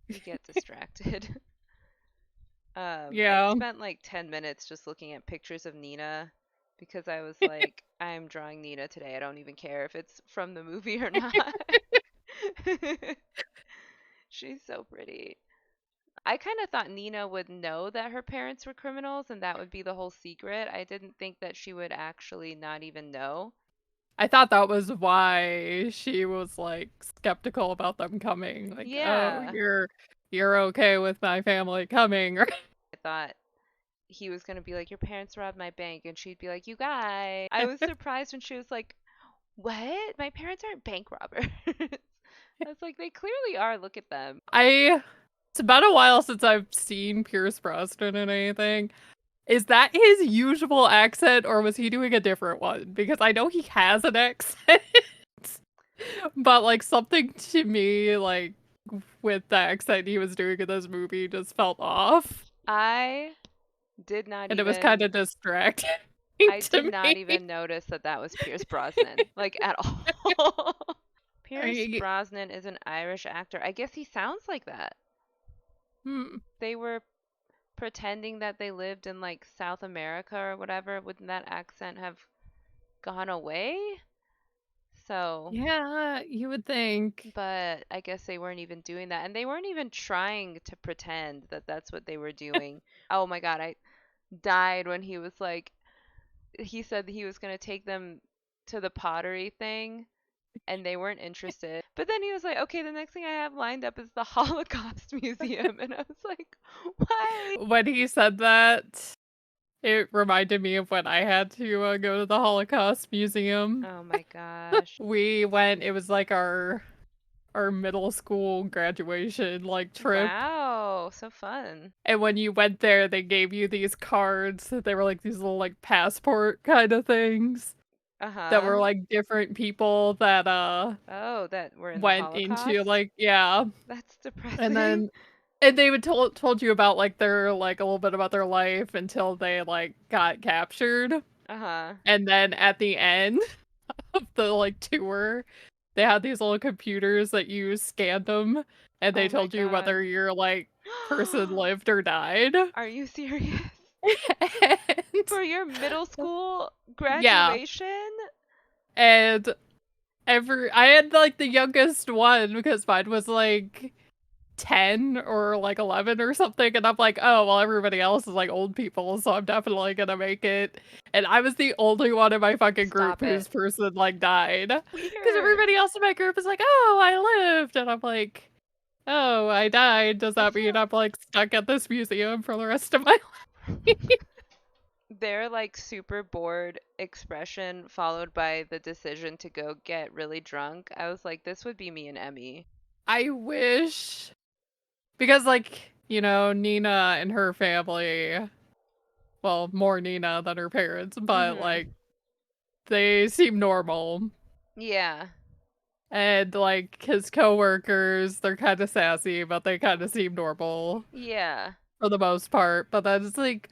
You get distracted. I Yeah. spent like 10 minutes just looking at pictures of Nina because I was like, I'm drawing Nina today. I don't even care if it's from the movie or not. She's so pretty. I kind of thought Nina would know that her parents were criminals and that would be the whole secret. I didn't think that she would actually not even know. I thought that was why she was like skeptical about them coming. Like, oh, Yeah, you're okay with my family coming. I thought he was going to be like, your parents robbed my bank. And she'd be like, you guys. I was surprised when she was like, what? My parents aren't bank robbers. I was like, they clearly are. Look at them. I it's been a while since I've seen Pierce Brosnan in anything. Is that his usual accent or was he doing a different one? Because I know he has an accent. But like something to me like with the accent he was doing in this movie just felt off. I did not And it was kind even of distracting I did to not me. even notice that that was Pierce Brosnan, like at all. Pierce I, Brosnan is an Irish actor. I guess he sounds like that. hmm, They were pretending that they lived in like South America or whatever. Wouldn't that accent have gone away? So, yeah, you would think. but I guess they weren't even doing that. And they weren't even trying to pretend that that's what they were doing. Oh my God, I died when he was like, he said that he was going to take them to the pottery thing and they weren't interested. But then he was like, okay, the next thing I have lined up is the Holocaust Museum. And I was like, why? When he said that, it reminded me of when I had to go to the Holocaust Museum. Oh my gosh. We went, it was like our middle school graduation like trip. Wow, so fun. And when you went there, they gave you these cards. They were like these little like passport kind of things that Uh-huh. were like different people that Oh, that we're in the went into Holocaust? like yeah. That's And depressing. then and they would told you about like their like a little bit about their life until they like got captured. Uh-huh. And then at the end of the like tour, they had these little computers that you scanned them and they Oh my told you God. whether your like person lived or died. Are you serious? And For your middle school yeah, graduation? and I had like the youngest one because mine was like 10 or like 11 or something, and I'm like, oh well, everybody else is like old people, so I'm definitely gonna make it. And I was the only one in my fucking group Stop it. whose person like died because Weird. everybody else in my group is like, oh, I lived, and I'm like, oh, I died. Does I that mean feel I'm like stuck at this museum for the rest of my life? their like super bored expression followed by the decision to go get really drunk. I was like, this would be me and Emmy. I wish because like Nina and her family, well, more Nina than her parents, but Mhm. like they seem normal. Yeah. And like his coworkers, they're kind of sassy, but they kind of seem normal Yeah. for the most part. But then it's like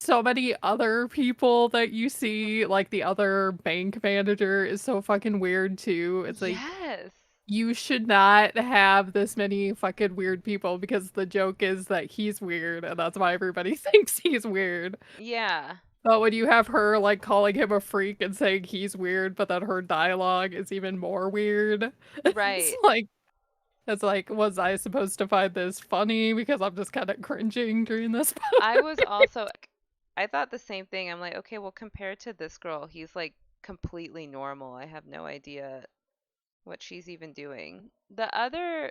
so many other people that you see, like the other bank manager is so fucking weird too. It's like Yes. you should not have this many fucking weird people because the joke is that he's weird and that's why everybody thinks he's weird. Yeah. But when you have her like calling him a freak and saying he's weird, but then her dialogue is even more weird, it's Right. like was I supposed to find this funny because I'm just kind of cringing during this I part? was also I thought the same thing. I'm like, okay, well compared to this girl, he's like completely normal. I have no idea what she's even doing. The other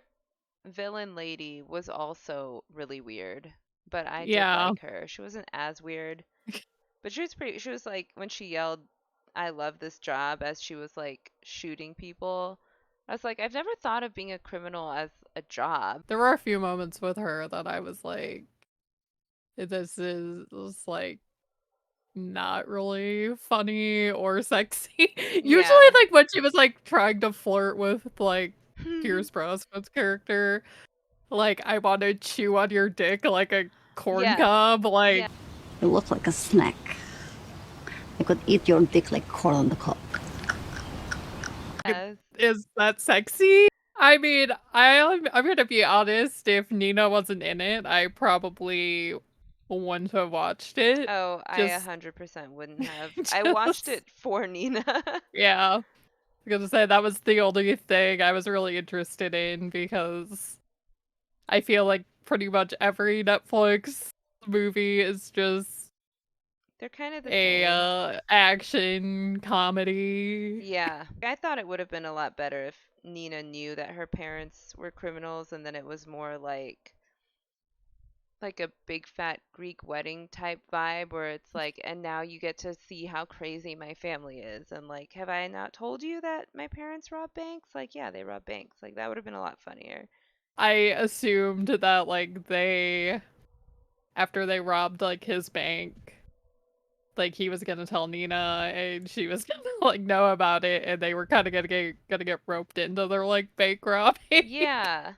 villain lady was also really weird, but I did Yeah, like her. She wasn't as weird, but she was like when she yelled, "I love this job," as she was like shooting people. I was like, I've never thought of being a criminal as a job. there were a few moments with her that I was like, this is like not really funny or sexy. Usually, Yeah. like when she was like trying to flirt with like Pierce Brosnan's character, like I want to chew on your dick like a corn Yes. cob, like It looks like a snack. I could eat your dick like corn on the cob. like, Yes. is that sexy? I mean, I'm gonna be honest. If Nina wasn't in it, I probably wouldn't have watched it. Oh, I Just, 100% wouldn't have. I watched just it for Nina. yeah. I was gonna say that was the only thing I was really interested in because I feel like pretty much every Netflix movie is just They're kind of the a same. action comedy. Yeah. I thought it would have been a lot better if Nina knew that her parents were criminals and then it was more like a big fat Greek wedding type vibe where it's like, and now you get to see how crazy my family is. And like, have I not told you that my parents rob banks? Like, yeah, they rob banks. Like, that would have been a lot funnier. I assumed that like they after they robbed like his bank, like he was gonna tell Nina and she was gonna like know about it and they were kind of gonna get roped into their like bank robbing. Yeah,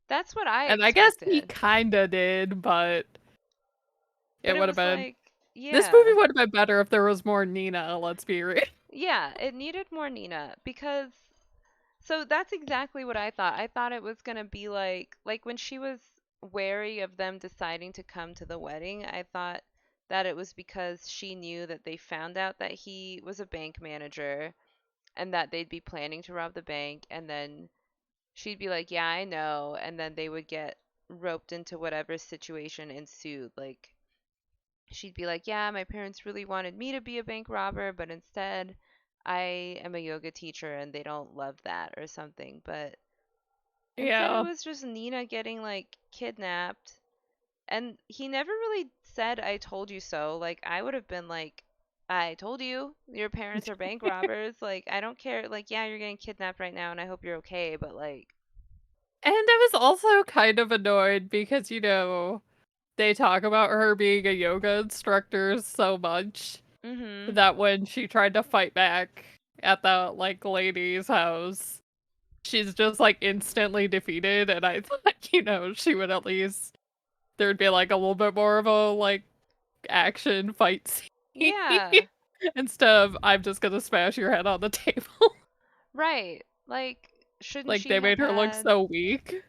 that's what I And I guess he expected. kind of did, but But it it would have was been like, this yeah. movie would have been better if there was more Nina, let's be real. Yeah, it needed more Nina because so that's exactly what I thought. I thought it was gonna be like when she was wary of them deciding to come to the wedding, I thought that it was because she knew that they found out that he was a bank manager and that they'd be planning to rob the bank and then she'd be like, "Yeah, I know." And then they would get roped into whatever situation ensued. Like she'd be like, "Yeah, my parents really wanted me to be a bank robber, but instead I am a yoga teacher and they don't love that or something." But instead it Yeah. was just Nina getting like kidnapped and he never really said I told you so. Like I would have been like I told you your parents are bank robbers. Like I don't care. Like yeah, you're getting kidnapped right now and I hope you're okay, but like And I was also kind of annoyed because, they talk about her being a yoga instructor so much mhm. that when she tried to fight back at the like lady's house, she's just like instantly defeated. And I thought, she would at least there'd be like a little bit more of a like action fight scene Yeah. instead of I'm just gonna smash your head on the table. Right. Like shouldn't Like she they have made her look had so weak.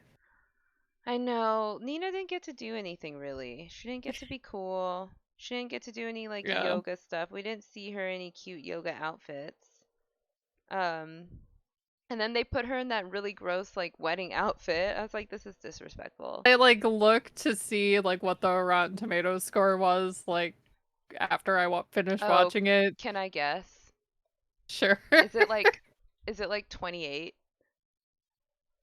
I know. Nina didn't get to do anything really. She didn't get to be cool. She didn't get to do any like Yeah. yoga stuff. We didn't see her any cute yoga outfits. Um, and then they put her in that really gross like wedding outfit. I was like, this is disrespectful. I like looked to see like what the Rotten Tomatoes score was like after I finished Oh, watching it. can I guess? Sure. Is it like is it like 28?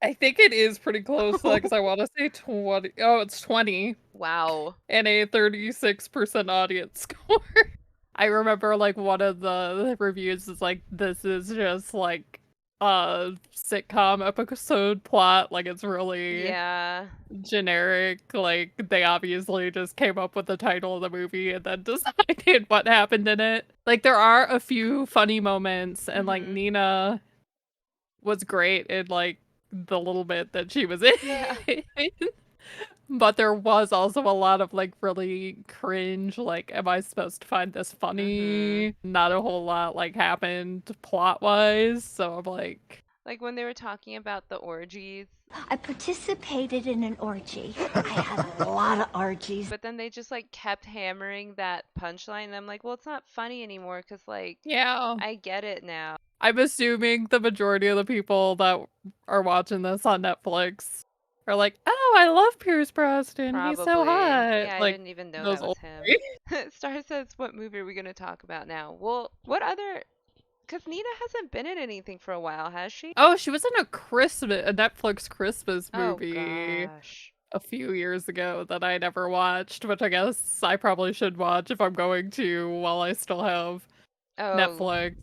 I think it is pretty close because I want to say 20. Oh, it's 20 Wow. and a 36% audience score. I remember like one of the reviews is like this is just like a sitcom episode plot, like it's really Yeah. generic. Like they obviously just came up with the title of the movie and then decided what happened in it. Like there are a few funny moments and like Mhm. Nina was great in like the little bit that she was Yeah. in. But there was also a lot of like really cringe, like, am I supposed to find this Mhm. funny? Not a whole lot like happened plot wise. So I'm like, Like when they were talking about the orgies, I participated in an orgy. I had a lot of orgies. but then they just like kept hammering that punchline and I'm like, "Well, it's not funny anymore 'cause like yeah. I get it now." I'm assuming the majority of the people that are watching this on Netflix are like, oh, I love Pierce Brosnan. He's so Probably. hot. Yeah, I Like didn't even know those that was old. him. Star says, "What movie are we going to talk about now?" Well, what other cuz Nina hasn't been in anything for a while, has she? Oh, she was in a Netflix Christmas Oh movie gosh. a few years ago that I never watched, which I guess I probably should watch if I'm going to while I still have Oh, Netflix.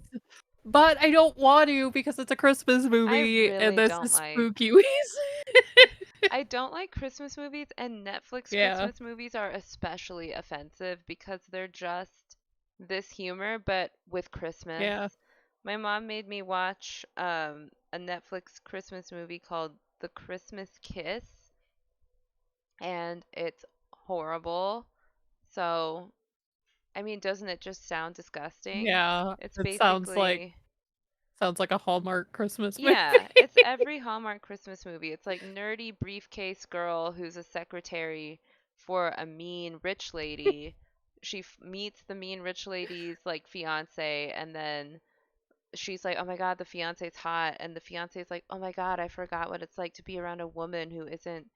But I don't want to because it's a Christmas I movie and really this don't is like spooky season. I don't like Christmas movies, and Netflix Yeah, Christmas movies are especially offensive because they're just this humor, but with Christmas. yeah. My mom made me watch a Netflix Christmas movie called The Christmas Kiss, and it's horrible. So, I mean, doesn't it just sound disgusting? Yeah, It's it basically, Sounds like a Hallmark Christmas movie. Yeah, it's every Hallmark Christmas movie. It's like nerdy briefcase girl who's a secretary for a mean rich lady. She meets the mean rich lady's like fiance, and then she's like, "Oh my God, the fiance's hot," and the fiance's like, "Oh my God, I forgot what it's like to be around a woman who isn't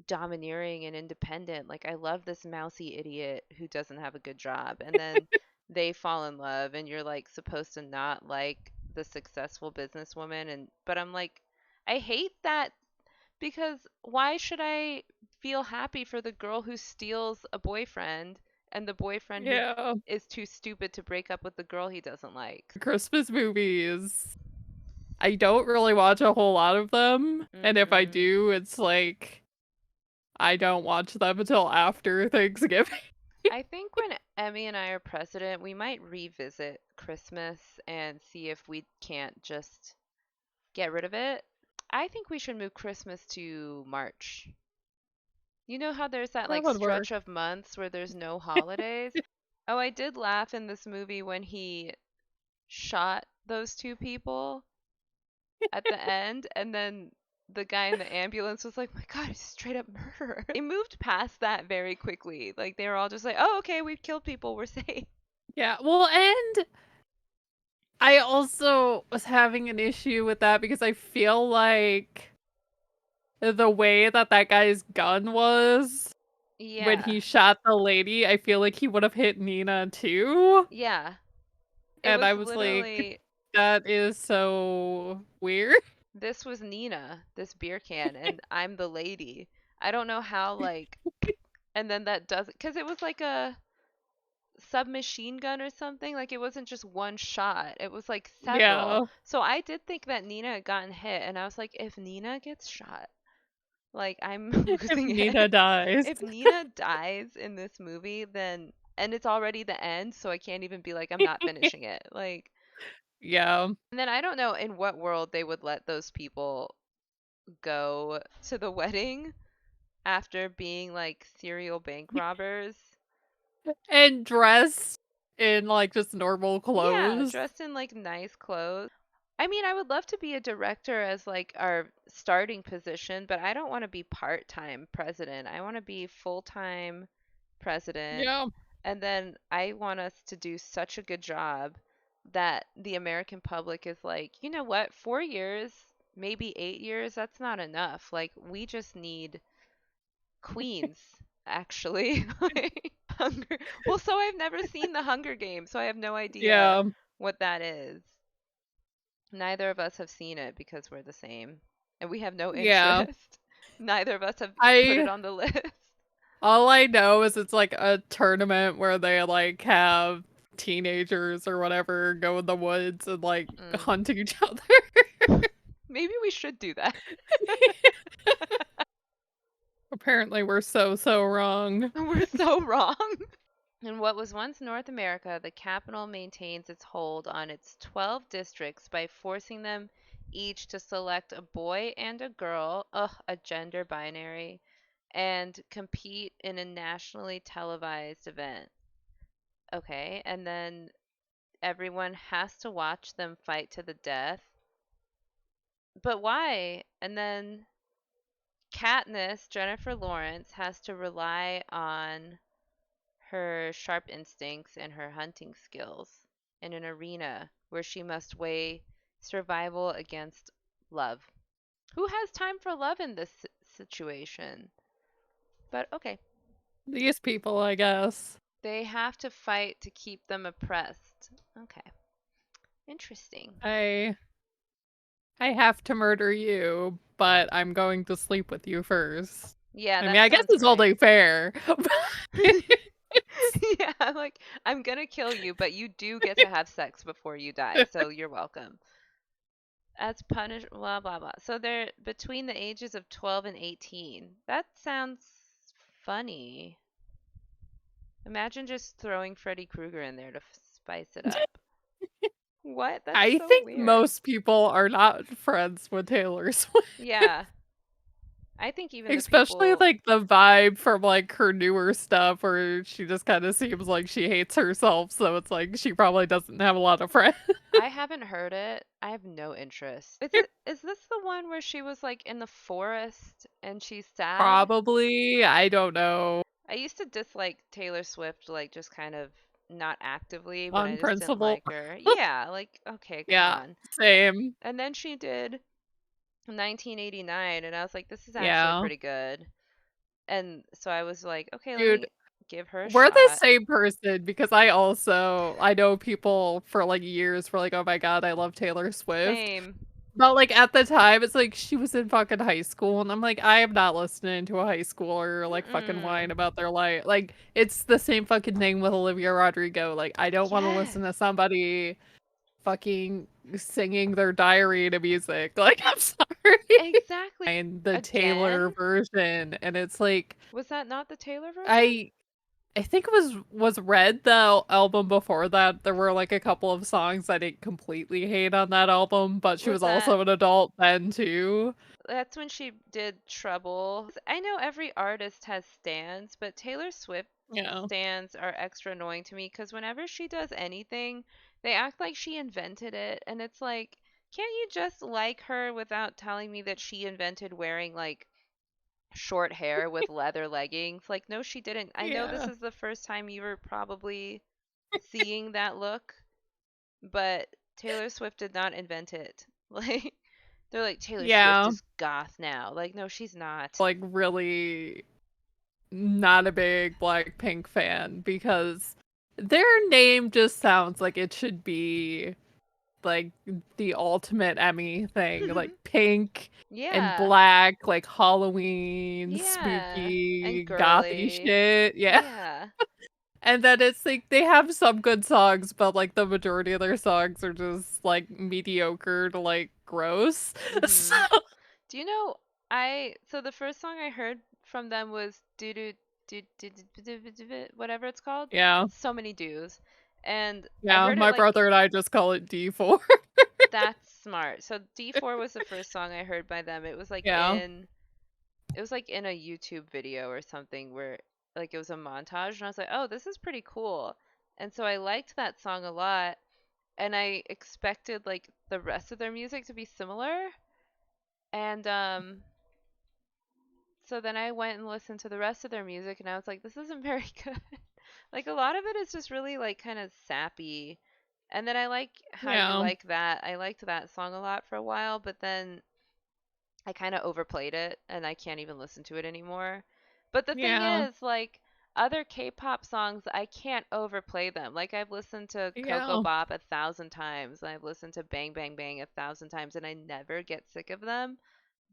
domineering and independent. Like, I love this mousy idiot who doesn't have a good job." And then they fall in love, and you're like supposed to not like the successful businesswoman, and but I'm like, I hate that because why should I feel happy for the girl who steals a boyfriend and the boyfriend who Yeah. is too stupid to break up with the girl he doesn't like? Christmas movies. I don't really watch a whole lot of them. And if I Mm-mm. do, it's like I don't watch them until after Thanksgiving. I think when Emmy and I are president, we might revisit Christmas and see if we can't just get rid of it. I think we should move Christmas to March. You know how there's that That like would stretch work. of months where there's no holidays? Oh, I did laugh in this movie when he shot those two people at the end, and then the guy in the ambulance was like, "My God, he's straight up murderer." They moved past that very quickly. Like they were all just like, "Oh, okay, we've killed people, we're safe." Yeah, well, and I also was having an issue with that because I feel like the way that that guy's gun was when Yeah, he shot the lady, I feel like he would have hit Nina too. yeah. It And was I was like, literally that is so weird. this was Nina, this beer can, and I'm the lady. I don't know how like, and then that does because it was like a submachine gun or something. Like it wasn't just one shot. It was like several. Yeah. So I did think that Nina had gotten hit, and I was like, if Nina gets shot, like I'm If losing Nina it. dies. If Nina dies in this movie, then and it's already the end, so I can't even be like I'm not finishing it. Like Yeah. and then I don't know in what world they would let those people go to the wedding after being like serial bank robbers. And dressed in like just normal Yeah, clothes. dressed in like nice clothes. I mean, I would love to be a director as like our starting position, but I don't want to be part-time president. I want to be full-time president. Yeah. And then I want us to do such a good job that the American public is like, you know what, 4 years, maybe 8 years, that's not enough. Like, we just need queens, actually. Like, Hunger. Well, so I've never seen the Hunger Games, so I have no idea Yeah. what that is. Neither of us have seen it because we're the same, and we have no Yeah. interest. Neither of us have put it I on the list. all I know is it's like a tournament where they like have teenagers or whatever go in the woods and like Mm. hunt each other. Maybe we should do that. Apparently we're so wrong. We're so wrong. In what was once North America, the capital maintains its hold on its 12 districts by forcing them each to select a boy and a girl, ugh, a gender binary, and compete in a nationally televised event. Okay, and then everyone has to watch them fight to the death. But why? And then Katniss, Jennifer Lawrence, has to rely on her sharp instincts and her hunting skills in an arena where she must weigh survival against love. Who has time for love in this situation? But okay, These people, I guess. they have to fight to keep them oppressed. Okay, interesting. I have to murder you, but I'm going to sleep with you first. Yeah, I mean, that I guess sounds it's right. only fair. Yeah, like I'm gonna kill you, but you do get to have sex before you die, so you're welcome. As punish blah blah blah. So they're between the ages of 12 and 18. That sounds funny. Imagine just throwing Freddy Krueger in there to spice it up. What? That's I so think weird. most people are not friends with Taylor Swift. Yeah. I think even the Especially people like the vibe from like her newer stuff where she just kind of seems like she hates herself, so it's like she probably doesn't have a lot of friends. I haven't heard it. I have no interest. Is this the one where she was like in the forest and she's sad? Probably, I don't know. I used to dislike Taylor Swift, like just kind of not actively, but I On just didn't principle. like her. Yeah, like okay, come Yeah, on. same. And then she did 1989 and I was like, this is actually Yeah. pretty good. And so I was like, okay, let Dude, me give her a we're the shot. same person because I know people for like years for like, oh my god, I love Taylor Swift. Same. But like at the time, it's like she was in fucking high school, and I'm like, I am not listening to a high schooler like fucking Mm-mm. whine about their life. Like it's the same fucking thing with Olivia Rodrigo. Like I don't want to listen to Yes. somebody fucking singing their diary to music. Like I'm sorry. Exactly. And the Again? Taylor version, and it's like Was that not the Taylor version? I I think it was Red, the album before that. There were like a couple of songs I didn't completely hate on that album, but she Was was that also an adult then too. That's when she did Trouble. I know every artist has stans, but Taylor Swift Yeah. stans are extra annoying to me because whenever she does anything, they act like she invented it, and it's like, can't you just like her without telling me that she invented wearing like short hair with leather leggings? Like, no, she didn't. I know this Yeah. is the first time you were probably seeing that look, but Taylor Swift did not invent it. Like, they're like, Taylor Swift Yeah. is goth now. Like, no, she's not. Like really not a big Blackpink fan because their name just sounds like it should be like the ultimate Emmy thing, like pink and Yeah. black, like Halloween, Yeah. And spooky, gothy girly. shit. Yeah. Yeah. And then it's like they have some good songs, but like the majority of their songs are just like mediocre to like gross. So Mhm. Do you know so the first song I heard from them was do whatever it's called. yeah. So many do's. And I Yeah, heard it my like brother and I just call it D4. that's smart. So D4 was the first song I heard by them. Yeah. It was like in a YouTube video or something where like it was a montage and I was like, "Oh, this is pretty cool." And so I liked that song a lot and I expected like the rest of their music to be similar. And so then I went and listened to the rest of their music and I was like, this isn't very good. Like a lot of it is just really like kind of sappy. And then I like how you Yeah. like that. I liked that song a lot for a while, but then I kind of overplayed it and I can't even listen to it anymore. But the thing Yeah. is, like other K-pop songs, I can't overplay them. Like I've listened to Coco Yeah. Bop 1,000 times. I've listened to Bang Bang Bang 1,000 times and I never get sick of them.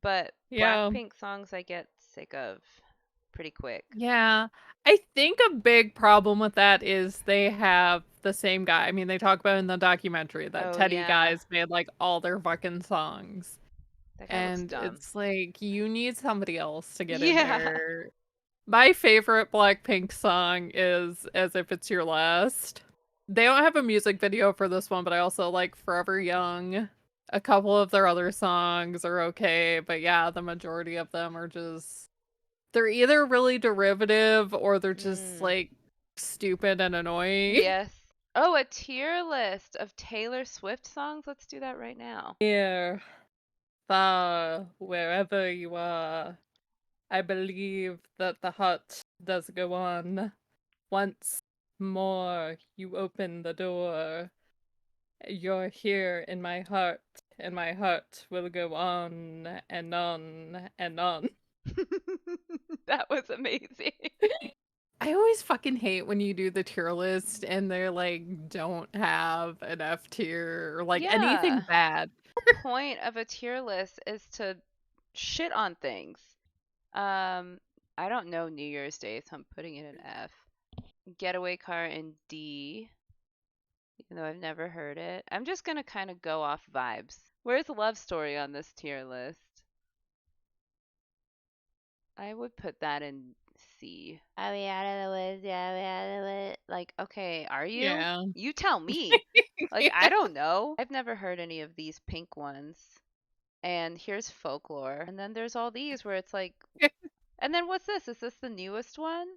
But Yeah. Blackpink songs I get sick of pretty quick. Yeah. I think a big problem with that is they have the same guy. I mean, they talk about in the documentary that Oh Teddy yeah. guys made like all their fucking songs. That guy looks And dumb. it's like you need somebody else to get in Yeah. there. My favorite Blackpink song is As If It's Your Last. They don't have a music video for this one, but I also like Forever Young. A couple of their other songs are okay, but yeah, the majority of them are just they're either really derivative or they're just Mm. like stupid and annoying. Yes. Oh, a tier list of Taylor Swift songs. Let's do that right now. Here, far, wherever you are, I believe that the heart does go on. Once more, you open the door. You're here in my heart, and my heart will go on and on and on. That was amazing. I always fucking hate when you do the tier list and they're like, don't have an F tier or like anything Yeah. bad. The whole point of a tier list is to shit on things. Um, I don't know New Year's Day, so I'm putting it in F. Getaway Car in D, even though I've never heard it. I'm just gonna kind of go off vibes. Where's Love Story on this tier list? I would put that in C. Are we out of the woods? Yeah, we out of the woods. Like, okay, are you? Yeah. You tell me. Like, I don't know. I've never heard any of these pink ones. and here's folklore. And then there's all these where it's like, and then what's this? Is this the newest one?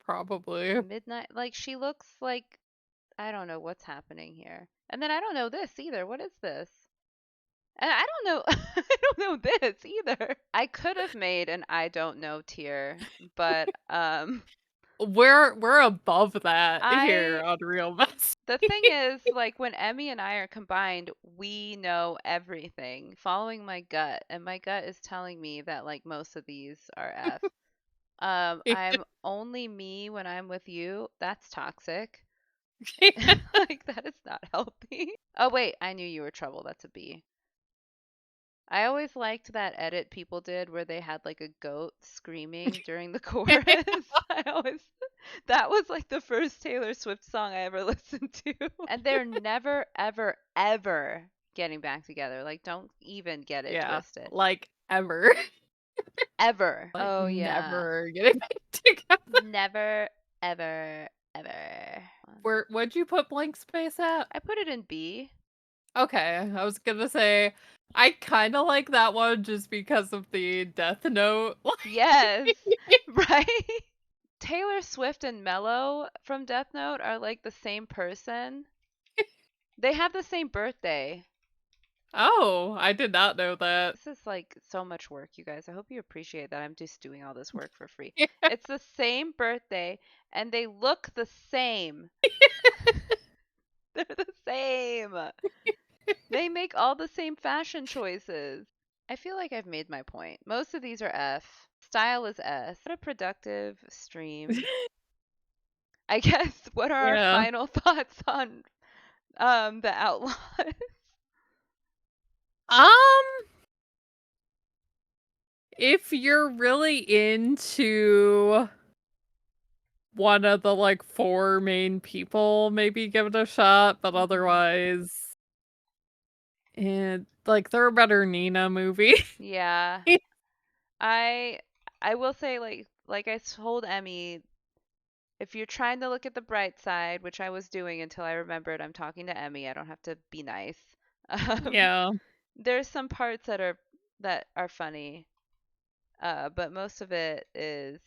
Probably. Midnight. Like she looks like I don't know what's happening here. And then I don't know this either. What is this? And I don't know I don't know this either. I could have made an I don't know tier, but We're above that here I on Real Besties. the thing is like when Emmy and I are combined, we know everything, following my gut, and my gut is telling me that like most of these are F. I'm only me when I'm with you. That's toxic. Like that is not healthy. Oh wait, I knew you were trouble. That's a B. I always liked that edit people did where they had like a goat screaming during the chorus. I always that was like the first Taylor Swift song I ever listened to. And they're never ever ever getting back together. Like don't even get it Yeah, twisted. like ever. Ever. Like Oh yeah. never getting back together. Never ever ever. Where'd you put blank space at? I put it in B. Okay, I was gonna say I kind of like that one just because of the Death Note. Yes. Right? Taylor Swift and Mello from Death Note are like the same person. They have the same birthday. Oh, I did not know that. This is like so much work, you guys. I hope you appreciate that I'm just doing all this work for free. Yeah. It's the same birthday and they look the same. They're the same. They make all the same fashion choices. I feel like I've made my point. Most of these are F. Style is S. What a productive stream. I guess what are our Yeah. final thoughts on the Outlaws? Um, if you're really into one of the like four main people, maybe give it a shot, but otherwise, and like they're a better Nina movie. Yeah. I I will say like I told Emmy, if you're trying to look at the bright side, which I was doing until I remembered I'm talking to Emmy, I don't have to be nice. Um, Yeah. there's some parts that are funny, but most of it is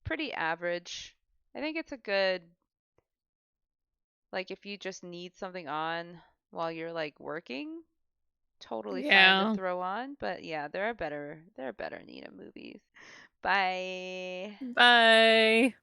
pretty average. I think it's a good like if you just need something on while you're like working, totally fine to Yeah. throw on. But yeah, there are better Nina movies. Bye. Bye.